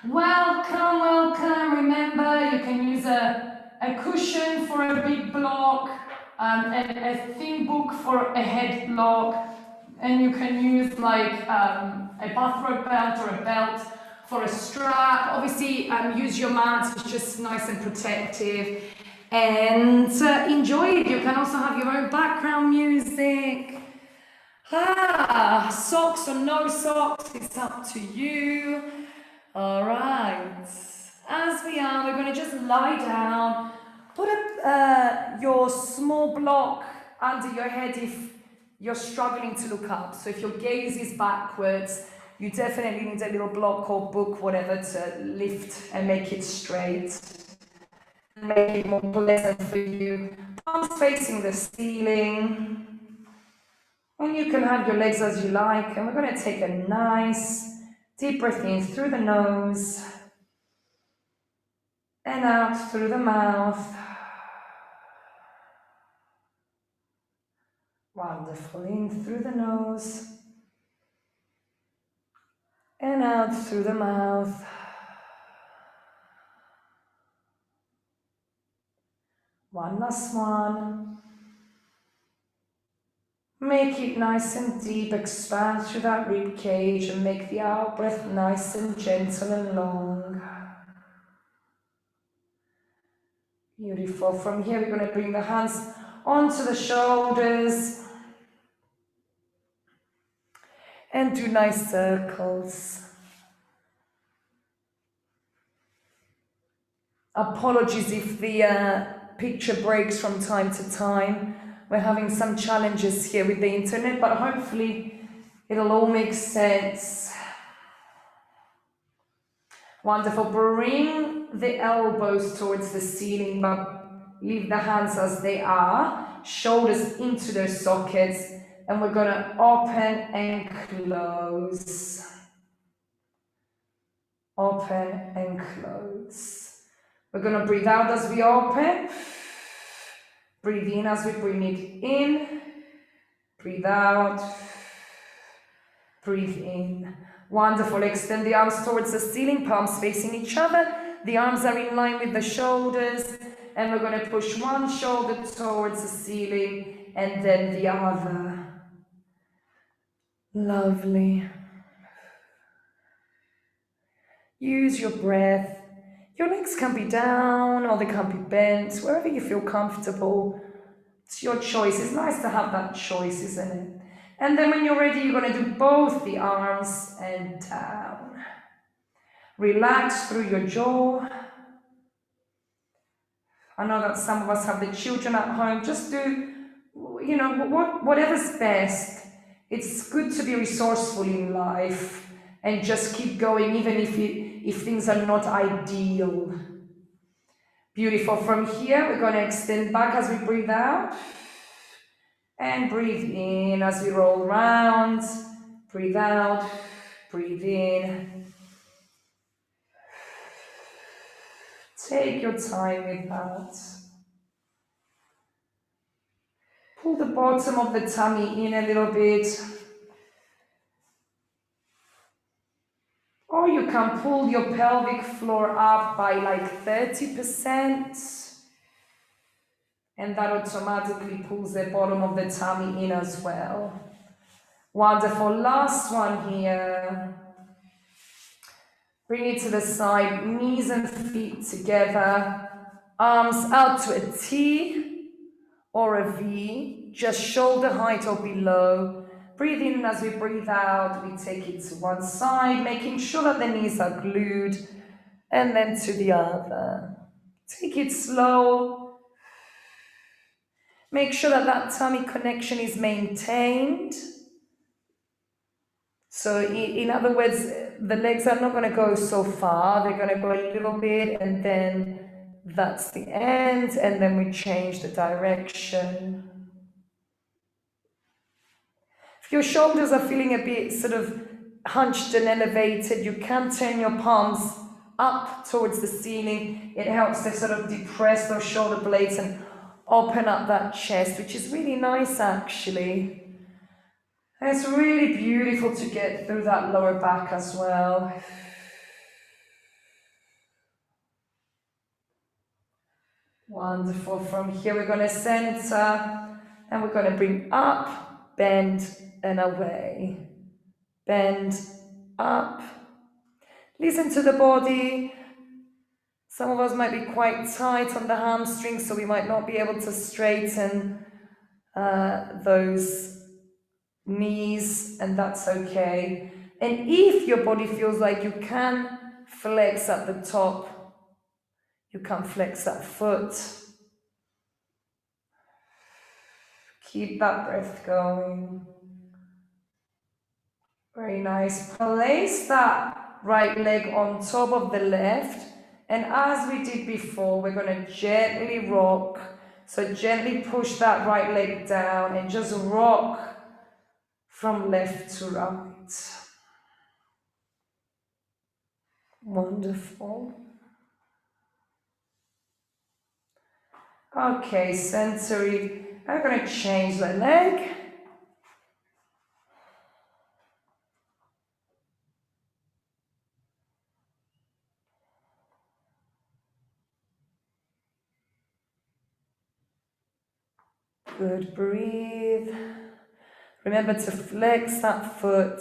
Welcome, welcome. Remember, you can use a cushion for a big block, a thin book for a head block, and you can use like a bathrobe belt or a belt for a strap. Obviously, use your mat, it's just nice and protective. And enjoy it. You can also have your own background music. Socks or no socks, it's up to you. All right, as we're going to just lie down, put your small block under your head if you're struggling to look up. So if your gaze is backwards, you definitely need a little block or book, whatever, to lift and make it straight. Make it more pleasant for you. Palms facing the ceiling. And you can have your legs as you like. And we're going to take a nice deep breath in through the nose and out through the mouth. Wonderful. In through the nose and out through the mouth. One last one. Make it nice and deep, expand through that rib cage and make the out breath nice and gentle and long. Beautiful. From here, we're going to bring the hands onto the shoulders and do nice circles. Apologies if the picture breaks from time to time. We're having some challenges here with the internet, but hopefully it'll all make sense. Wonderful. Bring the elbows towards the ceiling, but leave the hands as they are. Shoulders into their sockets, and we're going to open and close. Open and close. We're going to breathe out as we open. Breathe in as we bring it in. Breathe out. Breathe in. Wonderful. Extend the arms towards the ceiling, palms facing each other. The arms are in line with the shoulders. And we're going to push one shoulder towards the ceiling and then the other. Lovely. Use your breath. Your legs can be down or they can be bent, wherever you feel comfortable. It's your choice. It's nice to have that choice, isn't it? And then when you're ready, you're going to do both the arms and down. Relax through your jaw. I know that some of us have the children at home. Just do, whatever's best. It's good to be resourceful in life and just keep going, even if things are not ideal. Beautiful. From here, we're going to extend back as we breathe out. And breathe in as we roll around. Breathe out. Breathe in. Take your time with that. Pull the bottom of the tummy in a little bit. Or you can pull your pelvic floor up by like 30%. And that automatically pulls the bottom of the tummy in as well. Wonderful. Last one here. Bring it to the side, knees and feet together. Arms out to a T or a V, just shoulder height or below. Breathe in as we breathe out. We take it to one side, making sure that the knees are glued, and then to the other. Take it slow. Make sure that that tummy connection is maintained. So in other words, the legs are not going to go so far. They're going to go a little bit, and then that's the end, and then we change the direction. If your shoulders are feeling a bit sort of hunched and elevated, you can turn your palms up towards the ceiling. It helps to sort of depress those shoulder blades and open up that chest, which is really nice actually. And it's really beautiful to get through that lower back as well. Wonderful. From here, we're going to center and we're going to bring up, bend, and away. Bend, up. Listen to the body. Some of us might be quite tight on the hamstrings, so we might not be able to straighten those knees, and that's okay. And if your body feels like you can flex at the top, you can flex that foot. Keep that breath going. Very nice. Place that right leg on top of the left. And as we did before, we're going to gently rock. So gently push that right leg down and just rock from left to right. Wonderful. Okay, center it. I'm going to change the leg. Good, breathe. Remember to flex that foot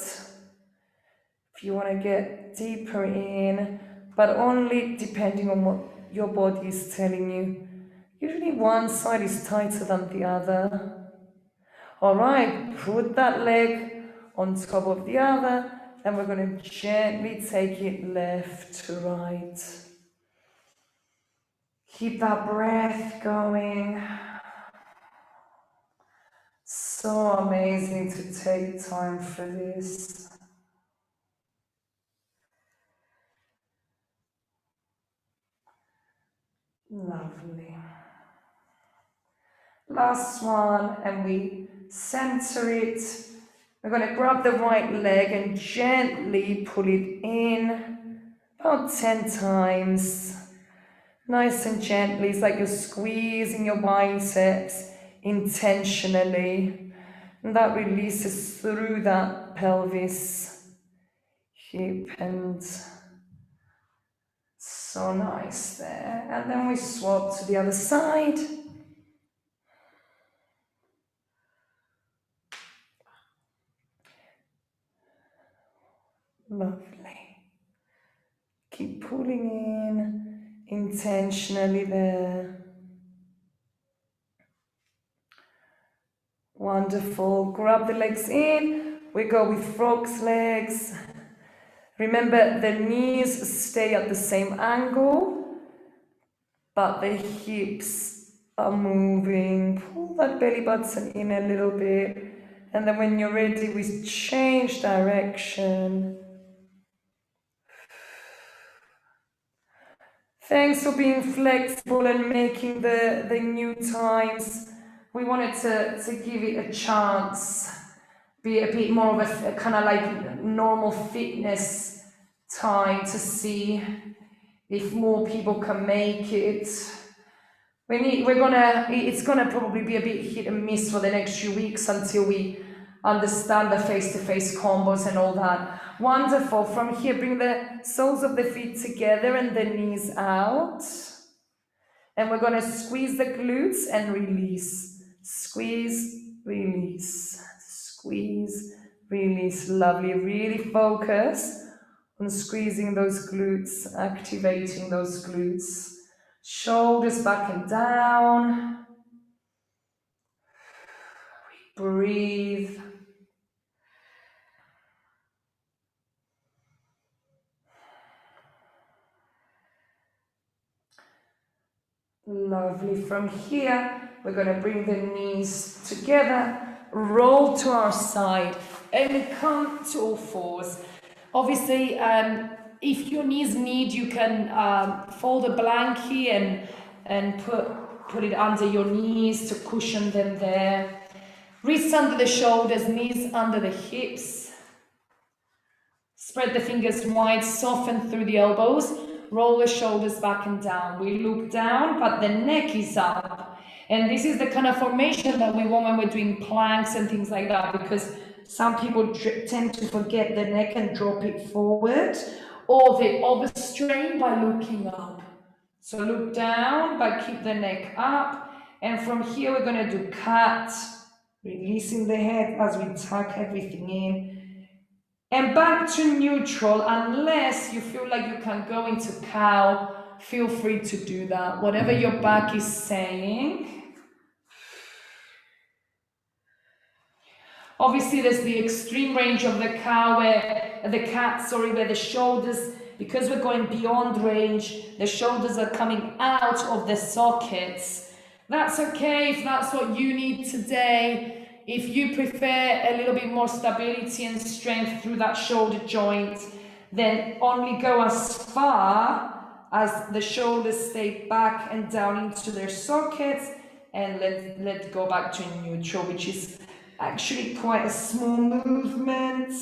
if you want to get deeper in, but only depending on what your body is telling you. Usually one side is tighter than the other. All right, put that leg on top of the other, and we're going to gently take it left to right. Keep that breath going. So amazing to take time for this. Lovely. Last one, and we center it. We're going to grab the right leg and gently pull it in about 10 times. Nice and gently. It's like you're squeezing your biceps intentionally. And that releases through that pelvis, hip, and so nice there. And then we swap to the other side. Lovely. Keep pulling in intentionally there. Wonderful. Grab the legs in. We go with frog's legs. Remember, the knees stay at the same angle, but the hips are moving. Pull that belly button in a little bit. And then when you're ready, we change direction. Thanks for being flexible and making the new times. We wanted to give it a chance, be a bit more of a kind of like normal fitness time to see if more people can make it. It's gonna probably be a bit hit and miss for the next few weeks until we understand the face-to-face combos and all that. Wonderful. From here, bring the soles of the feet together and the knees out. And we're going to squeeze the glutes and release. Squeeze, release. Squeeze, release. Lovely. Really focus on squeezing those glutes, activating those glutes. Shoulders back and down. Breathe. Lovely. From here, we're going to bring the knees together, roll to our side, and come to all fours. Obviously, if your knees need, you can fold a blankie and put it under your knees to cushion them there. Wrists under the shoulders, knees under the hips. Spread the fingers wide, soften through the elbows. Roll the shoulders back and down. We look down, but the neck is up. And this is the kind of formation that we want when we're doing planks and things like that, because some people tend to forget the neck and drop it forward, or they overstrain by looking up. So look down, but keep the neck up. And from here, we're going to do cat, releasing the head as we tuck everything in. And back to neutral, unless you feel like you can go into cow, feel free to do that. Whatever your back is saying. Obviously, there's the extreme range of the cow, where the cat, where the shoulders, because we're going beyond range, the shoulders are coming out of the sockets. That's okay if that's what you need today. If you prefer a little bit more stability and strength through that shoulder joint, then only go as far as the shoulders stay back and down into their sockets, and let go back to neutral, which is actually quite a small movement.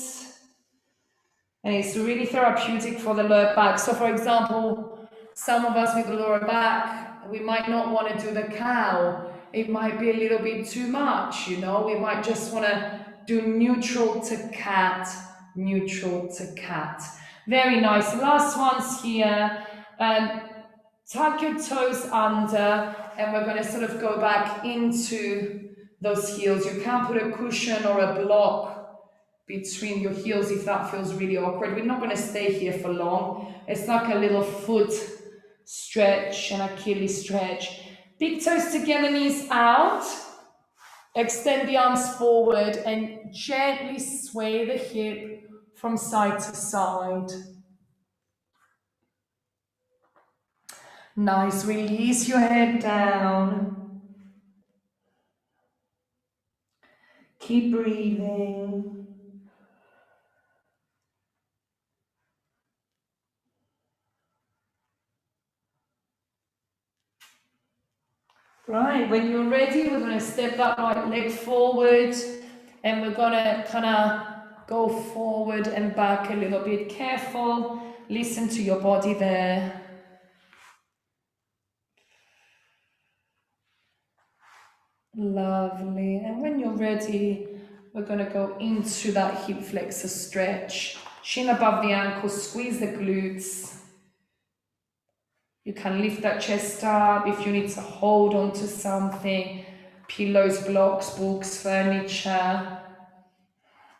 And it's really therapeutic for the lower back. So for example, some of us with lower back, we might not want to do the cow. It might be a little bit too much, you know. We might just want to do neutral to cat, neutral to cat. Very nice. Last one's here. Tuck your toes under, and we're going to sort of go back into those heels. You can put a cushion or a block between your heels if that feels really awkward. We're not going to stay here for long. It's like a little foot stretch and Achilles stretch. Big toes together, knees out. Extend the arms forward and gently sway the hip from side to side. Nice. Release your head down. Keep breathing. Right, when you're ready, we're going to step that right leg forward, and we're going to kind of go forward and back a little bit. Careful, listen to your body there. Lovely. And when you're ready, we're going to go into that hip flexor stretch. Shin above the ankle, squeeze the glutes. You can lift that chest up if you need to hold on to something, pillows, blocks, books, furniture.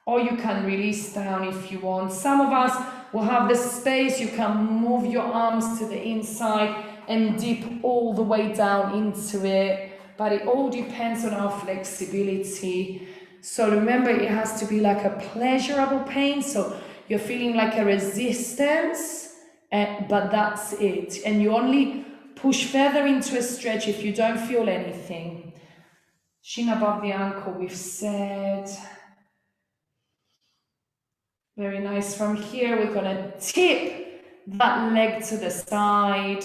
Or you can release down if you want. Some of us will have the space. You can move your arms to the inside and dip all the way down into it. But it all depends on our flexibility. So remember, it has to be like a pleasurable pain. So you're feeling like a resistance, but that's it. And you only push further into a stretch if you don't feel anything. Shin above the ankle, we've said. Very nice. From here, we're going to tip that leg to the side.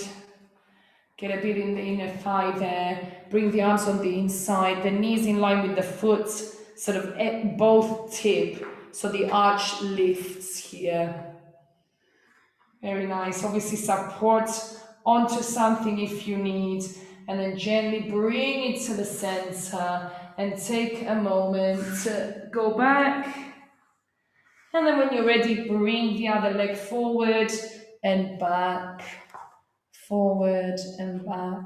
Get a bit in the inner thigh there. Bring the arms on the inside. The knees in line with the foot. Sort of at both tip. So the arch lifts here. Very nice. Obviously support onto something if you need. And then gently bring it to the center. And take a moment to go back. And then when you're ready, bring the other leg forward and back, forward and back.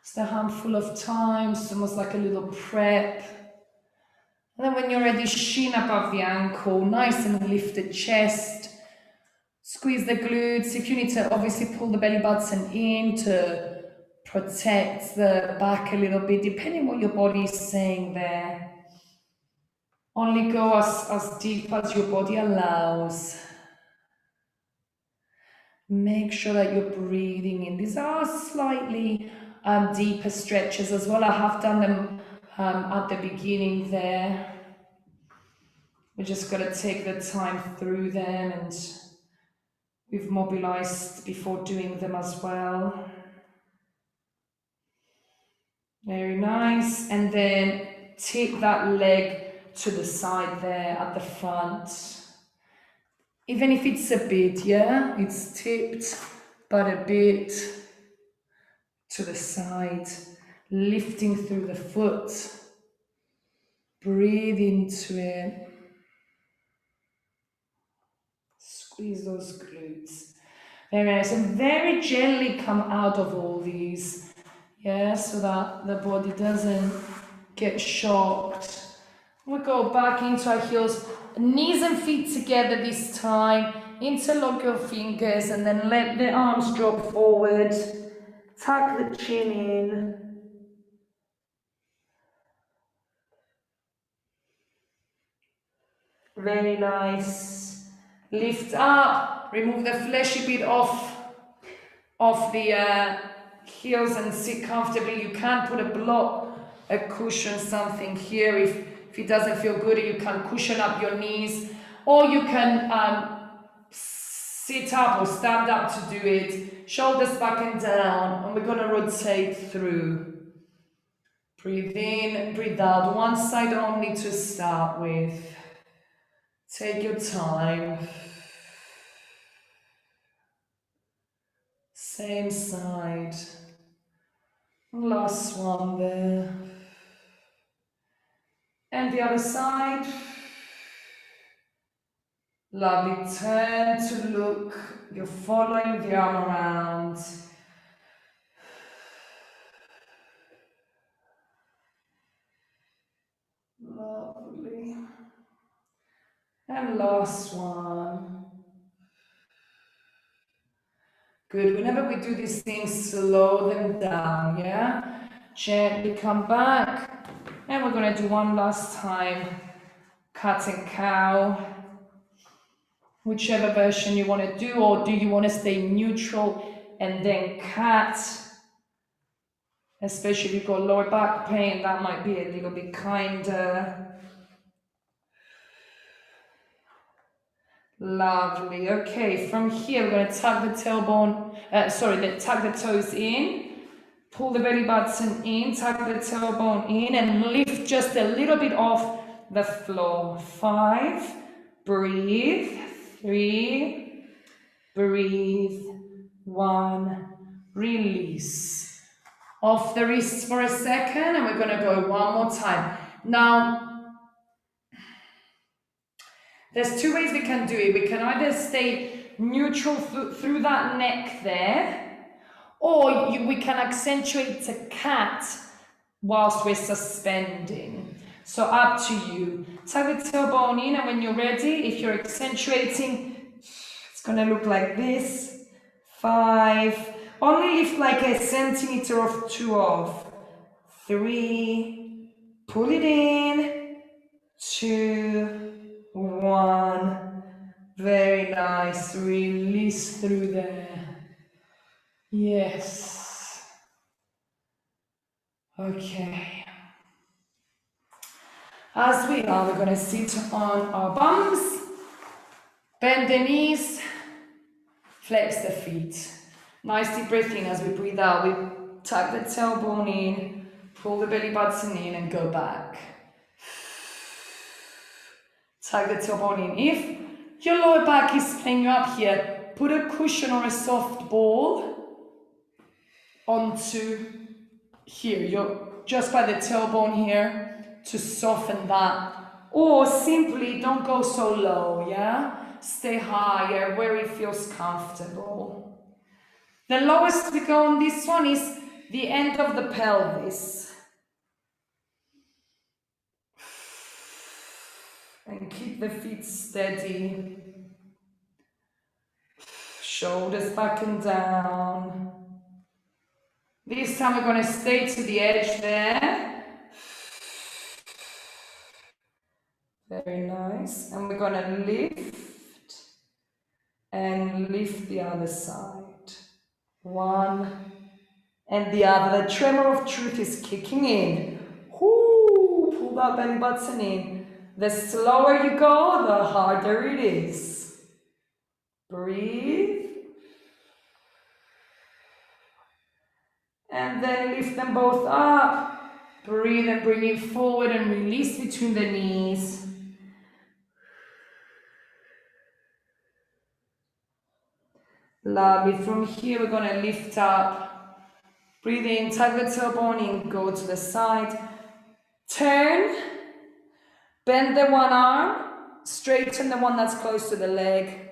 Just a handful of times, almost like a little prep. And then when you're ready, shin above the ankle, nice and lifted chest. Squeeze the glutes. If you need to, obviously pull the belly button in to protect the back a little bit, depending what your body is saying there. Only go as deep as your body allows. Make sure that you're breathing in. These are slightly deeper stretches as well. I have done them at the beginning there. We just got to take the time through them, and we've mobilized before doing them as well. Very nice. And then tip that leg to the side there at the front. Even if it's a bit, yeah, it's tipped, but a bit to the side, lifting through the foot. Breathe into it. Squeeze those glutes. Very nice. And very gently come out of all these. Yeah, so that the body doesn't get shocked. We go back into our heels, knees and feet together this time. Interlock your fingers and then let the arms drop forward. Tuck the chin in. Very nice. Lift up. Remove the fleshy bit off the heels and sit comfortably. You can put a block, a cushion, something here if it doesn't feel good. You can cushion up your knees, or you can sit up or stand up to do it. Shoulders back and down, and we're going to rotate through. Breathe in, breathe out. One side only to start with. Take your time. Same side. Last one there. And the other side. Lovely. Turn to look. You're following the arm around. Lovely. And last one. Good. Whenever we do these things, slow them down, yeah? Gently come back. And we're going to do one last time. Cat and cow. Whichever version you want to do, or do you want to stay neutral and then cat? Especially if you've got lower back pain, that might be a little bit kinder. Lovely. Okay, from here we're going to tuck the tailbone, tuck the toes in, pull the belly button in, tuck the tailbone in, and lift just a little bit off the floor. 5, breathe, 3, breathe, 1, release. Off the wrists for a second, and we're going to go one more time. Now, there's two ways we can do it. We can either stay neutral through that neck there, or we can accentuate the cat whilst we're suspending. So up to you. Tuck the tailbone in, and when you're ready, if you're accentuating, it's going to look like this. 5. Only lift like a centimeter or 2 off. 3. Pull it in. 2. 1. Very nice. Release through there. Yes. Okay. As we are, we're going to sit on our bums, bend the knees, flex the feet. Nice deep breath in. As we breathe out, we tuck the tailbone in, pull the belly button in, and go back. Tuck the tailbone in. If your lower back is playing you up here, put a cushion or a soft ball onto here. You're just by the tailbone here to soften that. Or simply don't go so low, yeah? Stay higher where it feels comfortable. The lowest we go on this one is the end of the pelvis. And keep the feet steady. Shoulders back and down. This time we're going to stay to the edge there. Very nice. And we're going to lift and lift the other side. 1 and the other. The tremor of truth is kicking in. Whoo, pull that belly button in. The slower you go, the harder it is. Breathe. And then lift them both up. Breathe and bring it forward and release between the knees. Lovely. From here, we're going to lift up. Breathe in, tuck the tailbone in, go to the side. Turn. Bend the one arm. Straighten the one that's close to the leg.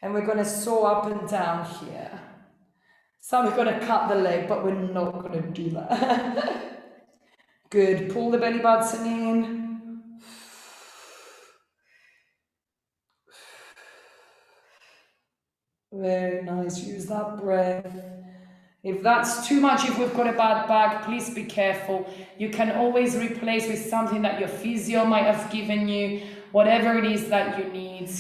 And we're going to saw up and down here. So we're going to cut the leg, but we're not going to do that. Good. Pull the belly button in. Very nice. Use that breath. If that's too much, if we've got a bad back, please be careful. You can always replace with something that your physio might have given you, whatever it is that you need.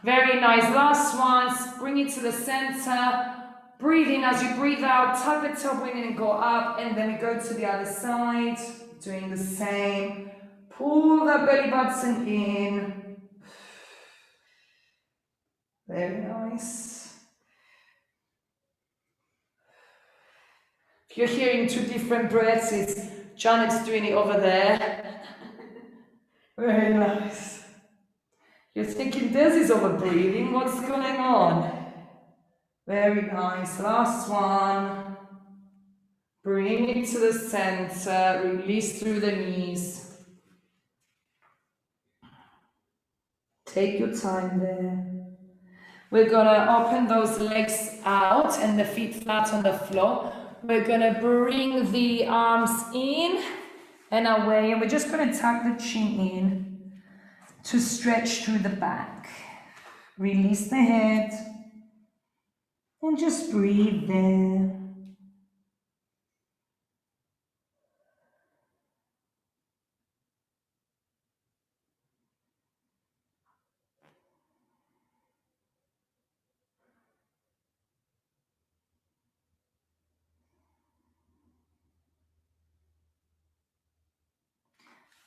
Very nice. Last one. Bring it to the center. Breathe in as you breathe out. Tuck the top wing and go up. And then we go to the other side. Doing the same. Pull the belly button in. Very nice. If you're hearing two different breaths, it's Janet's doing it over there. Very nice. You're thinking, this is over breathing. What's going on? Very nice. Last one. Bring it to the center. Release through the knees. Take your time there. We're going to open those legs out and the feet flat on the floor. We're going to bring the arms in and away, and we're just going to tuck the chin in to stretch through the back. Release the head and just breathe there.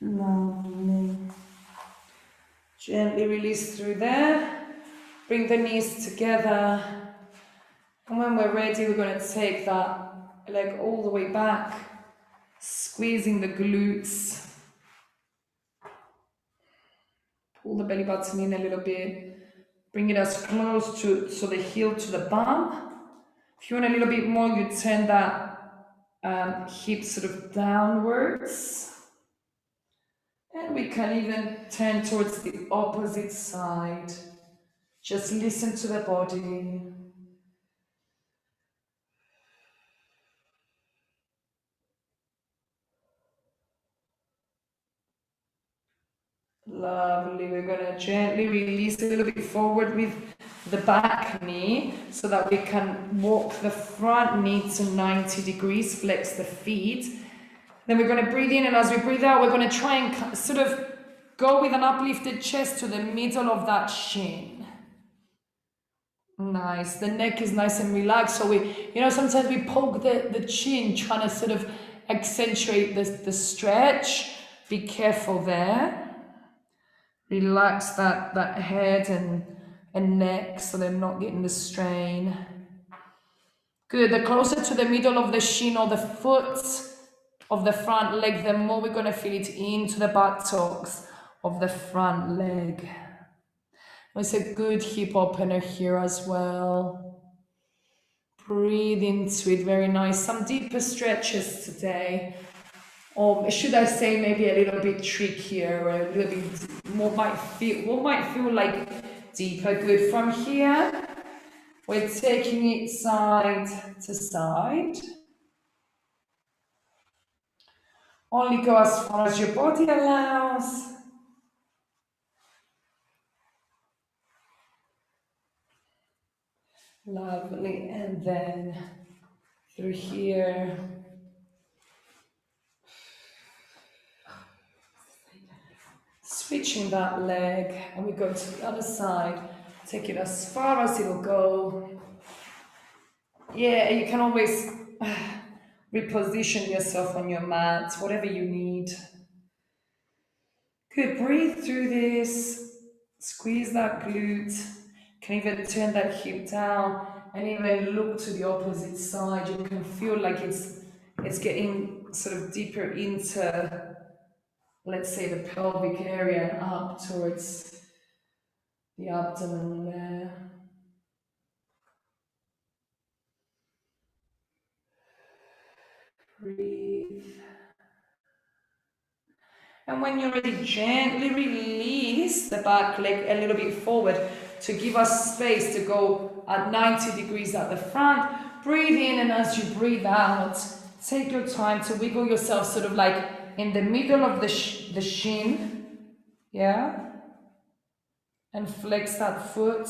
Lovely. Gently release through there. Bring the knees together. And when we're ready, we're going to take that leg all the way back, squeezing the glutes. Pull the belly button in a little bit. Bring it as close to the heel to the bum. If you want a little bit more, you turn that hip sort of downwards. And we can even turn towards the opposite side. Just listen to the body. Lovely. We're going to gently release a little bit forward with the back knee so that we can walk the front knee to 90 degrees, flex the feet. Then we're going to breathe in, and as we breathe out, we're going to try and sort of go with an uplifted chest to the middle of that shin. Nice. The neck is nice and relaxed. So sometimes we poke the chin, trying to sort of accentuate the stretch. Be careful there. Relax that head and neck so they're not getting the strain. Good. The closer to the middle of the shin or the foot of the front leg, the more we're going to feel it into the buttocks of the front leg. It's a good hip opener here as well. Breathe into it. Very nice. Some deeper stretches today. Or should I say maybe a little bit trickier, or a little bit more might feel like deeper. Good. From here, we're taking it side to side. Only go as far as your body allows. Lovely. And then through here. Switching that leg, and we go to the other side. Take it as far as it'll go. Yeah, you can always reposition yourself on your mat, whatever you need. Good. Breathe through this. Squeeze that glute. Can even turn that hip down and even look to the opposite side. You can feel like it's getting sort of deeper into, let's say, the pelvic area and up towards the abdomen there. Breathe. And when you're ready, gently release the back leg a little bit forward. to give us space to go at 90 degrees at the front. Breathe in, and as you breathe out, take your time to wiggle yourself sort of like in the middle of the shin, yeah? And flex that foot,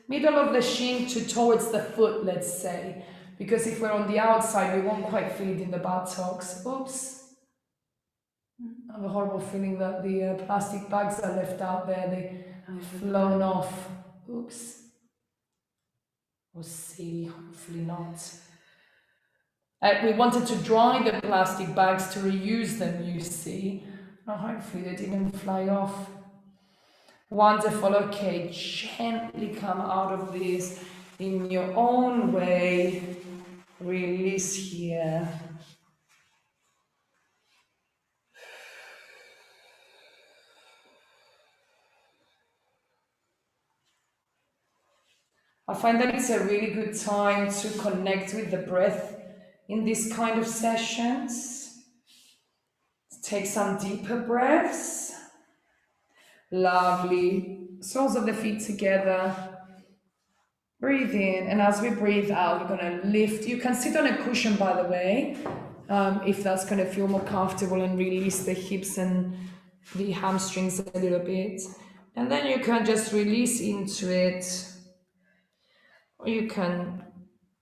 middle of the shin to towards the foot, let's say. Because if we're on the outside, we won't quite feel it in the buttocks. Oops. I have a horrible feeling that the plastic bags are left out there. They've flown off. Oops. Oh, silly, hopefully not. We wanted to dry the plastic bags to reuse them, you see. Oh, hopefully they didn't fly off. Wonderful. Okay, gently come out of this in your own way. Release here. I find that it's a really good time to connect with the breath in these kind of sessions. Take some deeper breaths. Lovely. Soles of the feet together. Breathe in, and as we breathe out, we're going to lift. You can sit on a cushion, by the way, if that's going to feel more comfortable, and release the hips and the hamstrings a little bit. And then you can just release into it. Or you can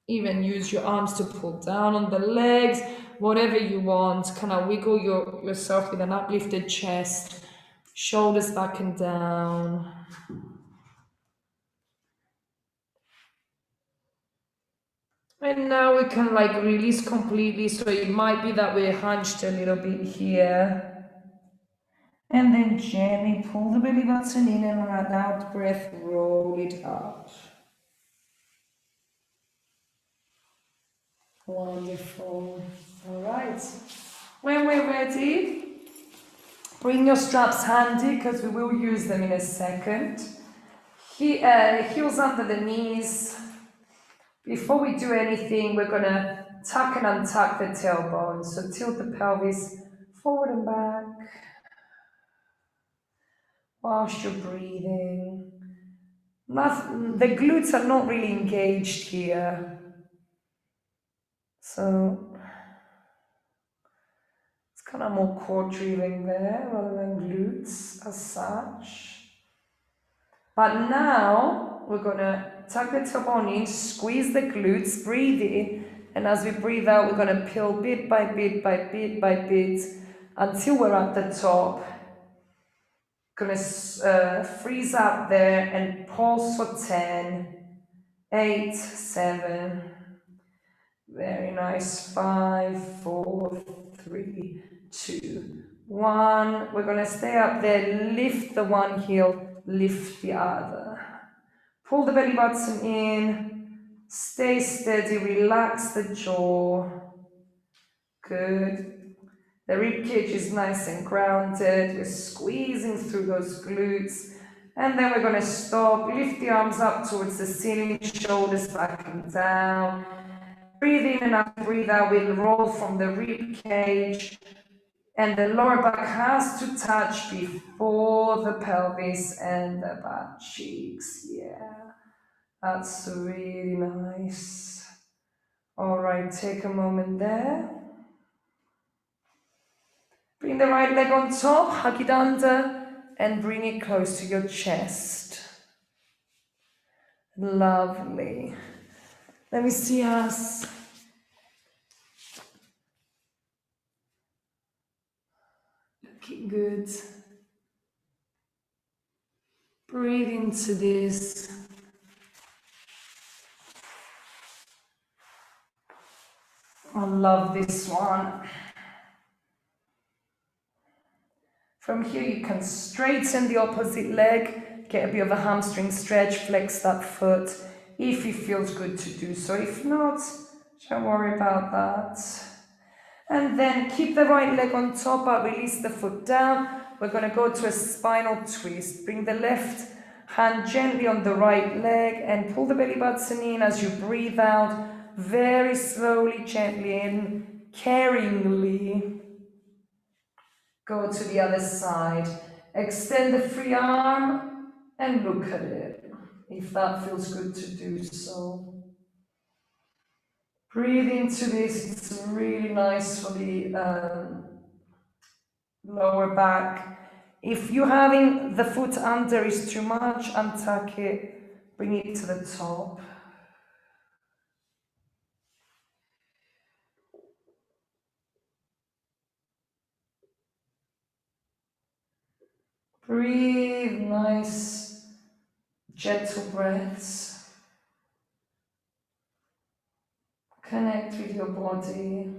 even use your arms to pull down on the legs, whatever you want. Kind of wiggle yourself with an uplifted chest, shoulders back and down. And now we can like release completely. So it might be that we're hunched a little bit here. And then gently pull the belly button in, and on an out breath, roll it up. Wonderful. All right. When we're ready, bring your straps handy because we will use them in a second. Heels under the knees. Before we do anything, we're going to tuck and untuck the tailbone. So tilt the pelvis forward and back whilst you're breathing. The glutes are not really engaged here. So it's kind of more core drilling there rather than glutes as such. But now we're going to tuck the tailbone in, squeeze the glutes, breathe in, and as we breathe out, we're going to peel bit by bit by bit by bit until we're at the top. Going to freeze up there and pulse for 10, 8, 7. Very nice. 5, 4, 3, 2, 1. We're going to stay up there. Lift the one heel, lift the other. Pull the belly button in. Stay steady. Relax the jaw. Good. The ribcage is nice and grounded. We're squeezing through those glutes. And then we're going to stop. Lift the arms up towards the ceiling, shoulders back and down. Breathe in and out, breathe out. We'll roll from the rib cage, and the lower back has to touch before the pelvis and the butt cheeks. Yeah, that's really nice. All right, take a moment there. Bring the right leg on top, hug it under, and bring it close to your chest. Lovely. Let me see us. Looking good. Breathe into this. I love this one. From here you can straighten the opposite leg, get a bit of a hamstring stretch, flex that foot if it feels good to do so. If not, don't worry about that. And then keep the right leg on top, but release the foot down. We're going to go to a spinal twist. Bring the left hand gently on the right leg and pull the belly button in as you breathe out. Very slowly, gently in, caringly. Go to the other side. Extend the free arm and look at it. if that feels good to do so. Breathe into this, it's really nice for the lower back. If you're having the foot under is too much, untuck it, bring it to the top. Breathe nice, gentle breaths. Connect with your body.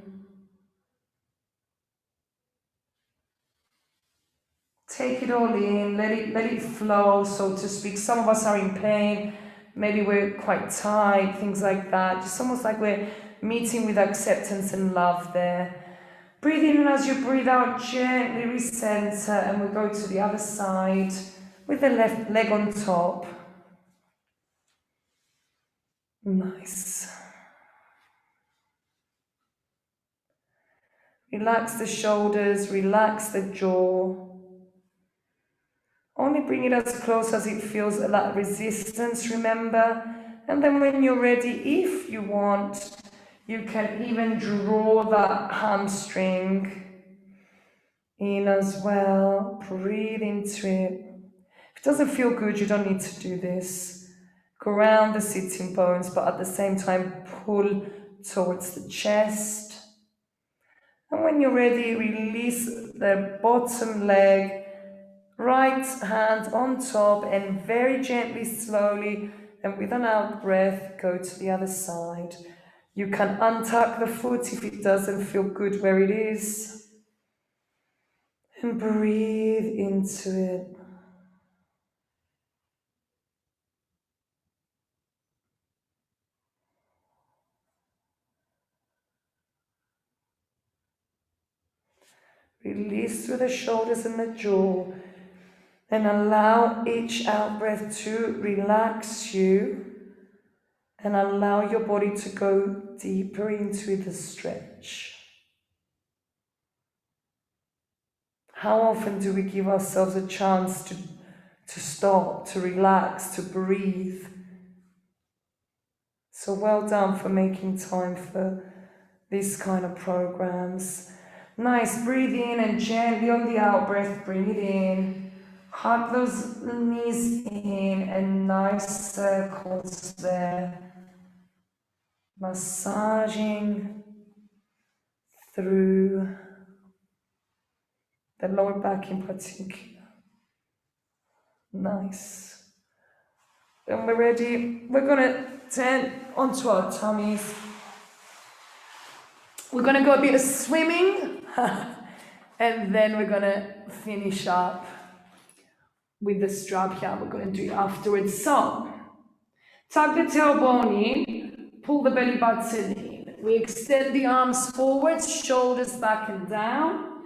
Take it all in, let it flow, so to speak. Some of us are in pain, maybe we're quite tight, things like that. Just almost like we're meeting with acceptance and love there. Breathe in, and as you breathe out, gently recenter, and we go to the other side with the left leg on top. Nice. Relax the shoulders, relax the jaw. Only bring it as close as it feels like resistance, remember? And then when you're ready, if you want, you can even draw that hamstring in as well. Breathe into it. If it doesn't feel good, you don't need to do this. Ground the sitting bones, but at the same time, pull towards the chest. And when you're ready, release the bottom leg, right hand on top, and very gently, slowly, and with an out breath, go to the other side. You can untuck the foot if it doesn't feel good where it is. And breathe into it. Release through the shoulders and the jaw. And allow each out breath to relax you. And allow your body to go deeper into the stretch. How often do we give ourselves a chance to stop, to relax, to breathe? So well done for making time for these kind of programs. Nice, breathe in, and gently on the out breath, bring it in. Hug those knees in, and nice circles there. Massaging through the lower back in particular. Nice. When we're ready, we're gonna turn onto our tummies. We're gonna go a bit of swimming, and then we're gonna finish up with the strap here. We're gonna do it afterwards. So, tuck the tailbone in, pull the belly button in. We extend the arms forwards, shoulders back and down.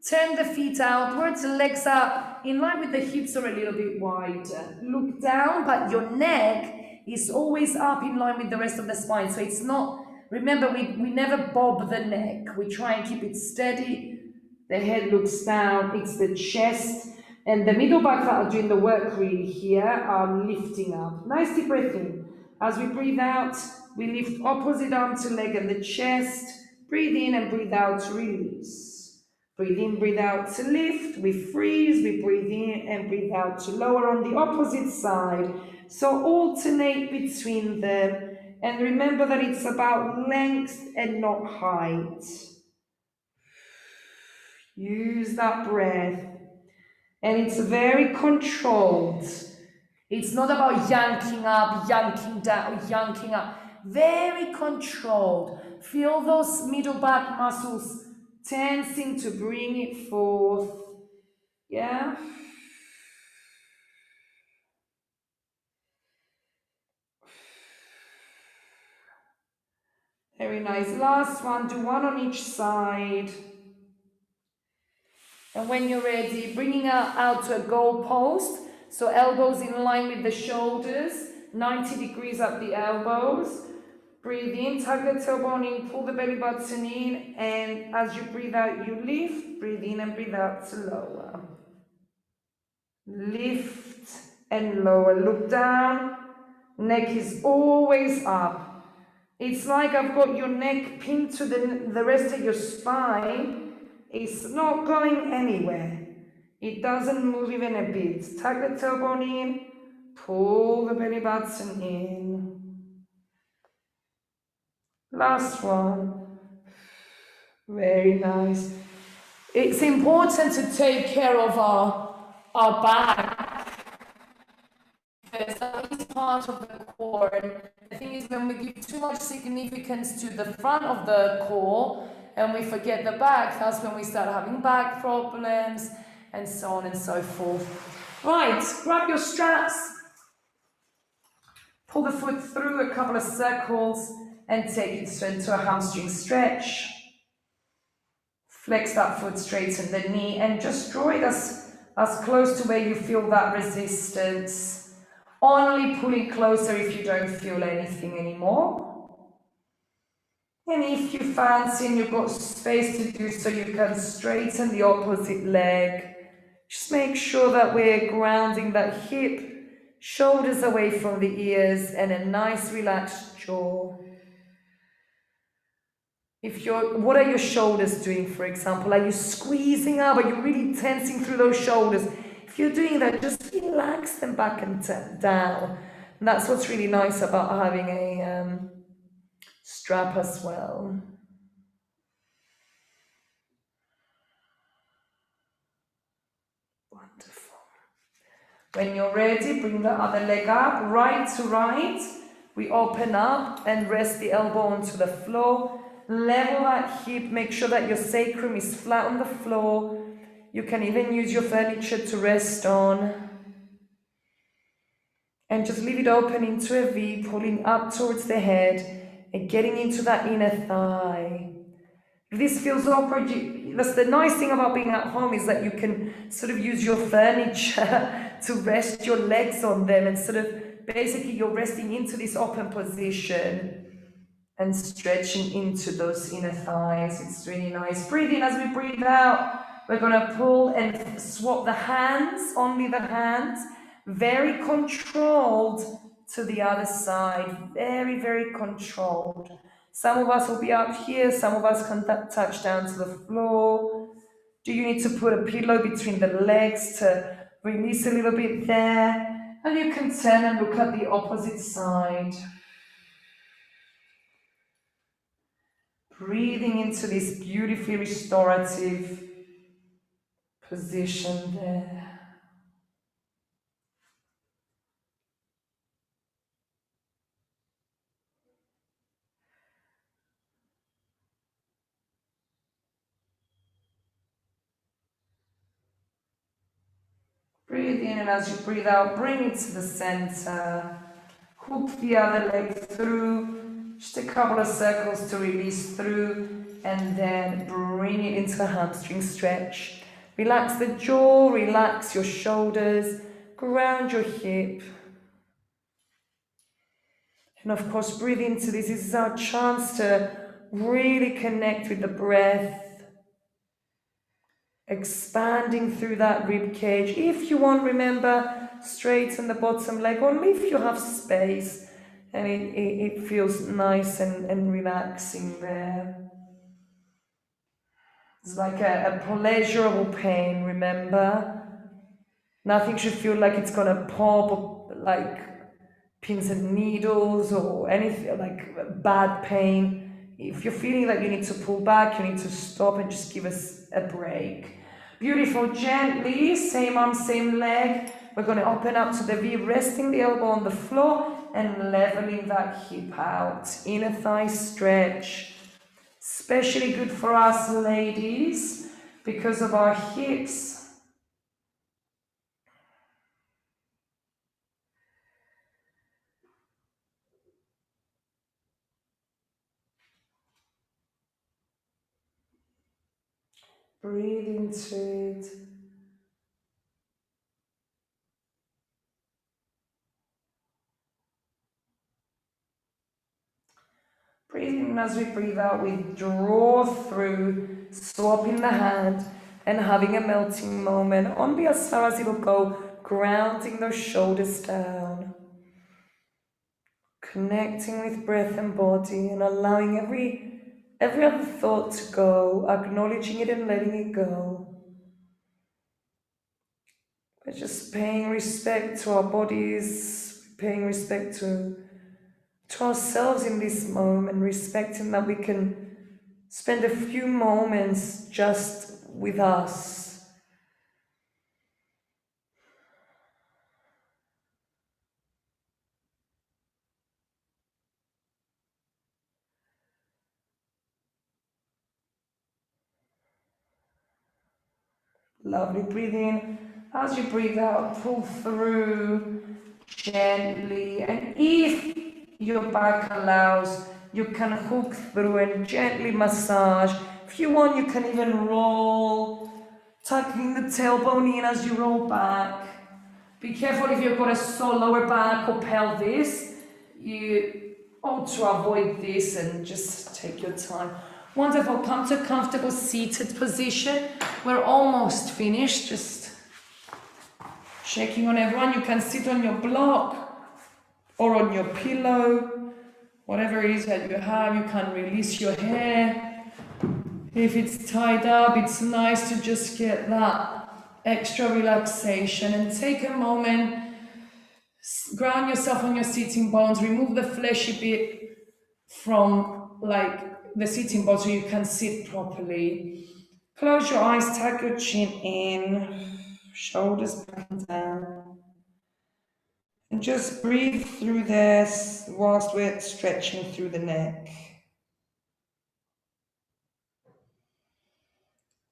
Turn the feet outwards, legs are in line with the hips or a little bit wider. Look down, but your neck is always up in line with the rest of the spine. So it's not, remember, we never bob the neck. We try and keep it steady. The head looks down, it's the chest. And the middle back that are doing the work really here are lifting up. Nice deep breath in. As we breathe out, we lift opposite arm to leg and the chest. Breathe in and breathe out to release. Breathe in, breathe out to lift. We freeze, we breathe in and breathe out to lower on the opposite side. So alternate between them. And remember that it's about length and not height. Use that breath. And it's very controlled. It's not about yanking up, yanking down, yanking up. Very controlled. Feel those middle back muscles tensing to bring it forth. Yeah? Very nice. Last one. Do one on each side. And when you're ready, bringing out to a goal post. So elbows in line with the shoulders. 90 degrees up the elbows. Breathe in, tuck the tailbone in, pull the belly button in, and as you breathe out, you lift. Breathe in and breathe out to lower. Lift and lower. Look down, Neck is always up. It's like I've got your neck pinned to the rest of your spine. It's not going anywhere. It doesn't move even a bit. Tuck the tailbone in, pull the belly button in. Last one. Very nice. It's important to take care of our back, because that is part of the core. And the thing is, when we give too much significance to the front of the core and we forget the back, that's when we start having back problems and so on and so forth. Right, grab your straps, pull the foot through a couple of circles and take it straight into a hamstring stretch. Flex that foot, straighten the knee, and just draw it as close to where you feel that resistance. Only pull it closer if you don't feel anything anymore. And if you fancy and you've got space to do so, you can straighten the opposite leg. Just make sure that we're grounding that hip, shoulders away from the ears, and a nice relaxed jaw. What are your shoulders doing, for example? Are you squeezing up? Are you really tensing through those shoulders? If you're doing that, just relax them back and down. And that's what's really nice about having a strap as well. Wonderful. When you're ready, bring the other leg up, right to right. We open up and rest the elbow onto the floor. Level that hip, make sure that your sacrum is flat on the floor. You can even use your furniture to rest on. And just leave it open into a V, pulling up towards the head and getting into that inner thigh. If this feels awkward, that's the nice thing about being at home, is that you can sort of use your furniture to rest your legs on them, and sort of basically you're resting into this open position and stretching into those inner thighs. It's really nice. Breathe in. As we breathe out, we're going to pull and swap the hands, only the hands, very controlled, to the other side. Very, very controlled. Some of us will be up here, some of us can touch down to the floor. Do you need to put a pillow between the legs to release a little bit there? And you can turn and look at the opposite side. Breathing into this beautifully restorative position there. Breathe in, and as you breathe out, bring it to the center. Hook the other leg through, just a couple of circles to release through, and then bring it into a hamstring stretch. Relax the jaw, relax your shoulders, ground your hip. And of course, breathe into this. This is our chance to really connect with the breath. Expanding through that rib cage. If you want, remember, straighten the bottom leg, only if you have space and it feels nice and relaxing there. It's like a pleasurable pain, remember? Nothing should feel like it's gonna pop, or like pins and needles or anything, like bad pain. If you're feeling that you need to pull back, you need to stop and just give us a break. Beautiful. Gently, same arm, same leg. We're going to open up to the V, resting the elbow on the floor and leveling that hip out. Inner thigh stretch. Especially good for us ladies because of our hips. Breathe into it. Breathing in. As we breathe out, we draw through, swapping the hand and having a melting moment. Only as far as it will go, grounding those shoulders down. Connecting with breath and body and allowing every other thought to go, acknowledging it and letting it go. We're just paying respect to our bodies, paying respect to ourselves in this moment, respecting that we can spend a few moments just with us. Lovely. Breathe in. As you breathe out, pull through gently. And if your back allows, you can hook through and gently massage. If you want, you can even roll, tucking the tailbone in as you roll back. Be careful if you've got a sore lower back or pelvis. You ought to avoid this and just take your time. Wonderful. Come to a comfortable seated position. We're almost finished. Just checking on everyone. You can sit on your block or on your pillow. Whatever it is that you have, you can release your hair. If it's tied up, it's nice to just get that extra relaxation and take a moment. Ground yourself on your sitting bones. Remove the fleshy bit from the sitting bone so you can sit properly. Close your eyes, tuck your chin in, shoulders back and down. And just breathe through this whilst we're stretching through the neck.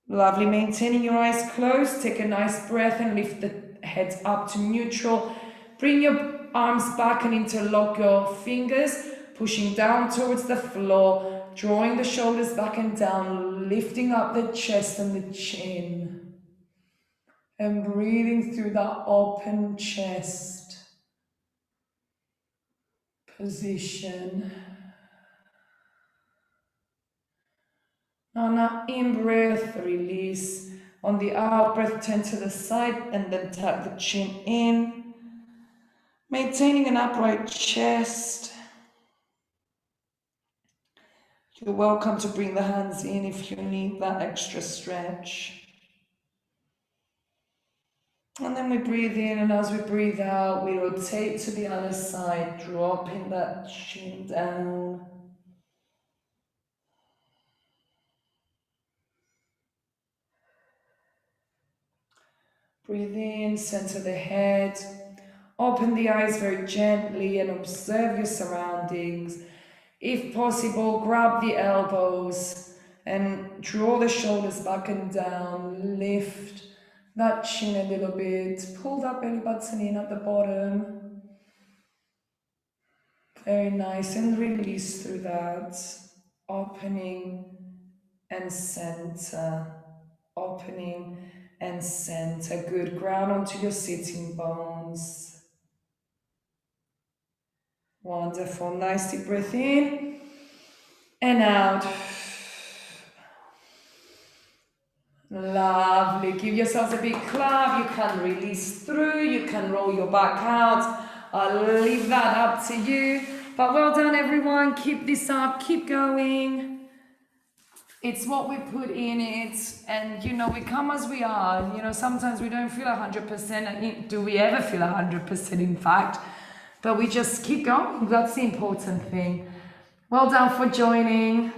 Lovely. Maintaining your eyes closed, take a nice breath and lift the head up to neutral. Bring your arms back and interlock your fingers, pushing down towards the floor, drawing the shoulders back and down, lifting up the chest and the chin. And breathing through that open chest position. On our in-breath, release. On the out-breath, turn to the side and then tuck the chin in. Maintaining an upright chest. You're welcome to bring the hands in if you need that extra stretch. And then we breathe in, and as we breathe out, we rotate to the other side, dropping that chin down. Breathe in, center the head. Open the eyes very gently and observe your surroundings. If possible, grab the elbows and draw the shoulders back and down. Lift that chin a little bit. Pull that belly button in at the bottom. Very nice. And release through that. Opening and center. Opening and center. Good. Ground onto your sitting bones. Wonderful. Nice deep breath in and out. Lovely. Give yourselves a big clap. You can release through. You can roll your back out. I'll leave that up to you. But well done, everyone. Keep this up. Keep going. It's what we put in it. And, we come as we are. Sometimes we don't feel 100%. Do we ever feel 100%, in fact? But we just keep going. That's the important thing. Well done for joining.